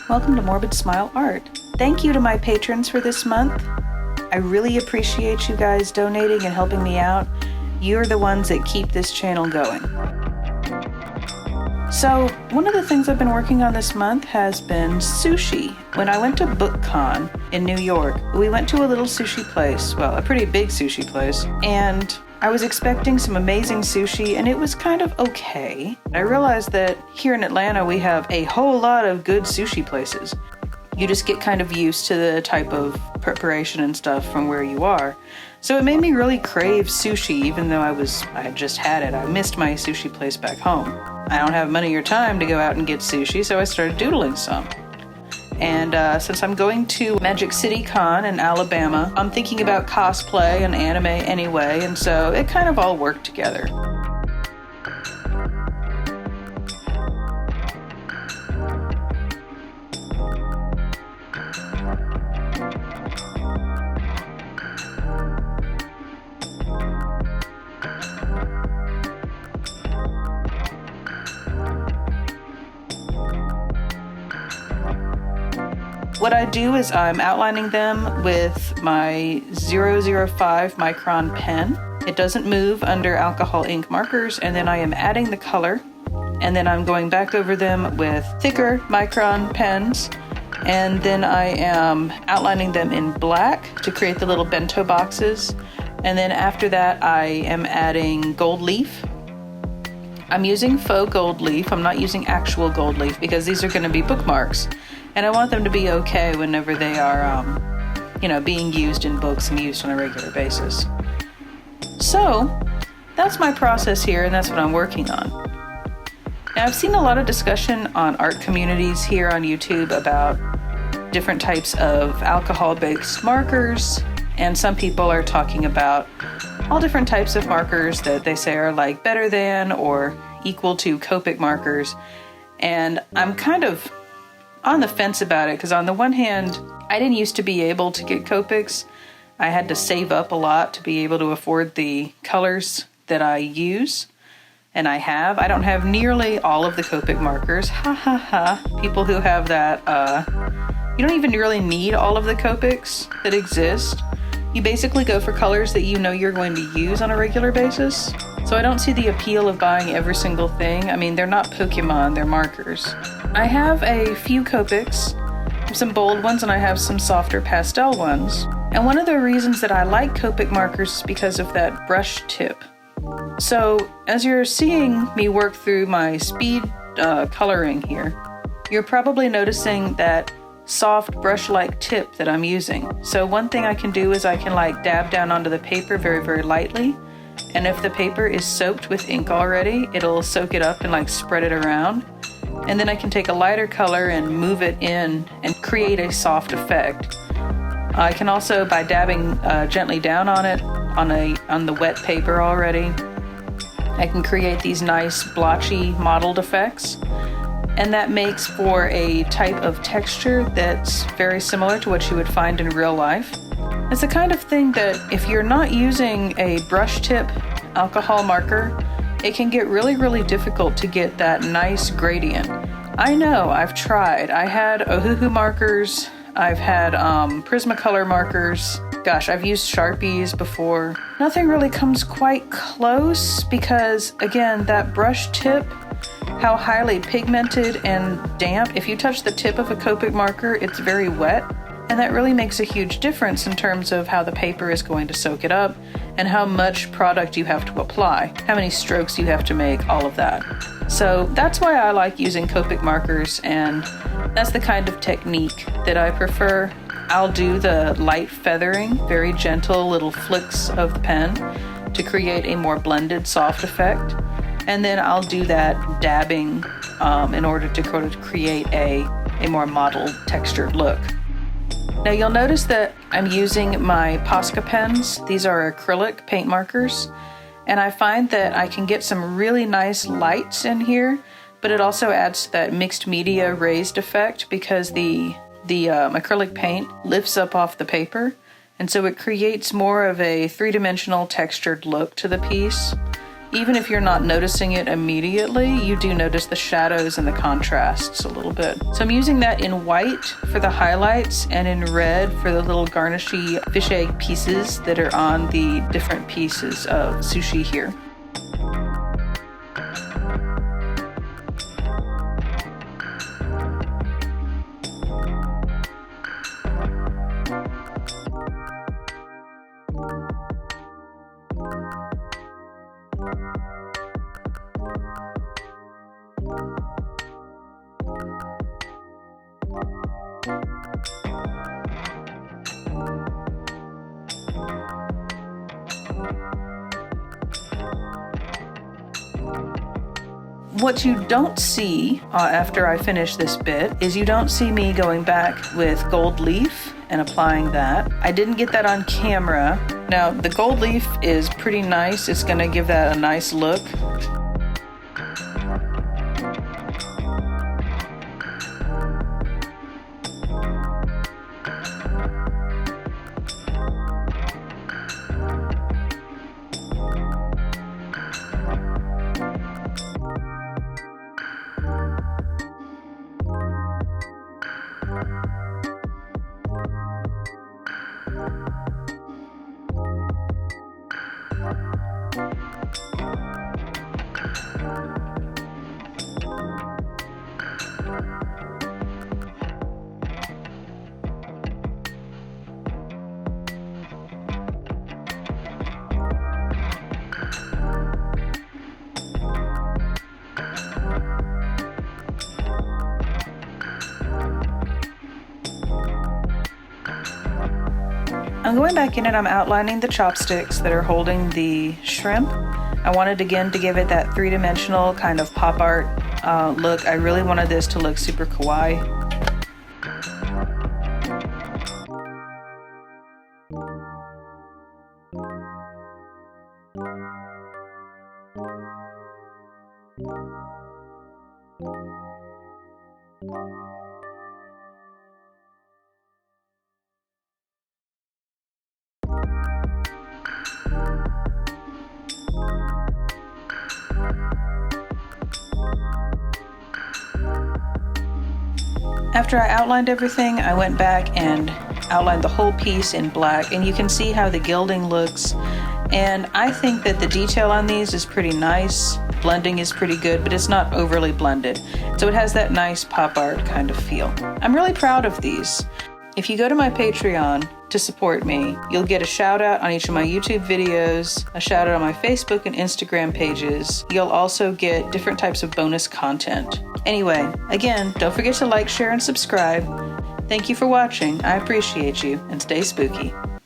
Welcome to Morbid Smile Art. Thank you to my patrons for this month. I really appreciate you guys donating and helping me out. You're the ones that keep this channel going. So, one of the things I've been working on this month has been sushi. When I went to BookCon in New York, we went to a little sushi place, well, a pretty big sushi place, and I was expecting some amazing sushi, and it was kind of okay. I realized that here in Atlanta, we have a whole lot of good sushi places. You just get kind of used to the type of preparation and stuff from where you are. So it made me really crave sushi, even though I had just had it. I missed my sushi place back home. I don't have money or time to go out and get sushi, so I started doodling some. And since I'm going to Magic City Con in Alabama, I'm thinking about cosplay and anime anyway, and so it kind of all worked together. What I do is I'm outlining them with my 005 micron pen. It doesn't move under alcohol ink markers, and then I am adding the color, and then I'm going back over them with thicker micron pens, and then I am outlining them in black to create the little bento boxes, and then after that I am adding gold leaf. I'm using faux gold leaf. I'm not using actual gold leaf because these are going to be bookmarks. And I want them to be okay whenever they are, being used in books and used on a regular basis. So, that's my process here, and that's what I'm working on. Now, I've seen a lot of discussion on art communities here on YouTube about different types of alcohol-based markers, and some people are talking about all different types of markers that they say are like better than or equal to Copic markers. And I'm kind of on the fence about it, because on the one hand, I didn't used to be able to get Copics. I had to save up a lot to be able to afford the colors that I use, and I have. I don't have nearly all of the Copic markers. Ha ha ha. People who have that, you don't even really need all of the Copics that exist. You basically go for colors that you know you're going to use on a regular basis. So I don't see the appeal of buying every single thing. I mean, they're not Pokemon, they're markers. I have a few Copics, some bold ones, and I have some softer pastel ones. And one of the reasons that I like Copic markers is because of that brush tip. So as you're seeing me work through my speed coloring here, you're probably noticing that soft brush-like tip that I'm using. So one thing I can do is I can like dab down onto the paper very, very lightly. And if the paper is soaked with ink already, it'll soak it up and like spread it around. And then I can take a lighter color and move it in and create a soft effect. I can also, by dabbing gently down on it, on the wet paper already, I can create these nice blotchy mottled effects. And that makes for a type of texture that's very similar to what you would find in real life. It's the kind of thing that if you're not using a brush tip alcohol marker, it can get really, really difficult to get that nice gradient. I know, I've tried. I had Ohuhu markers, I've had Prismacolor markers. Gosh, I've used Sharpies before. Nothing really comes quite close because, again, that brush tip, how highly pigmented and damp. If you touch the tip of a Copic marker, it's very wet. And that really makes a huge difference in terms of how the paper is going to soak it up and how much product you have to apply, how many strokes you have to make, all of that. So that's why I like using Copic markers, and that's the kind of technique that I prefer. I'll do the light feathering, very gentle little flicks of the pen to create a more blended, soft effect. And then I'll do that dabbing in order to create a more mottled, textured look. Now you'll notice that I'm using my Posca pens. These are acrylic paint markers, and I find that I can get some really nice lights in here, but it also adds to that mixed media raised effect because the acrylic paint lifts up off the paper, and so it creates more of a three-dimensional textured look to the piece. even if you're not noticing it immediately, you do notice the shadows and the contrasts a little bit. So I'm using that in white for the highlights and in red for the little garnishy fish egg pieces that are on the different pieces of sushi here. What you don't see after I finish this bit is you don't see me going back with gold leaf and applying that. I didn't get that on camera. Now the gold leaf is pretty nice. It's going to give that a nice look. I'm going back in and I'm outlining the chopsticks that are holding the shrimp. I wanted again to give it that three-dimensional kind of pop art look. I really wanted this to look super kawaii. After I outlined everything, I went back and outlined the whole piece in black, and you can see how the gilding looks. And I think that the detail on these is pretty nice. Blending is pretty good, but it's not overly blended. So it has that nice pop art kind of feel. I'm really proud of these. If you go to my Patreon to support me, you'll get a shout out on each of my YouTube videos, a shout out on my Facebook and Instagram pages. You'll also get different types of bonus content. Anyway, again, don't forget to like, share, and subscribe. Thank you for watching. I appreciate you, and stay spooky.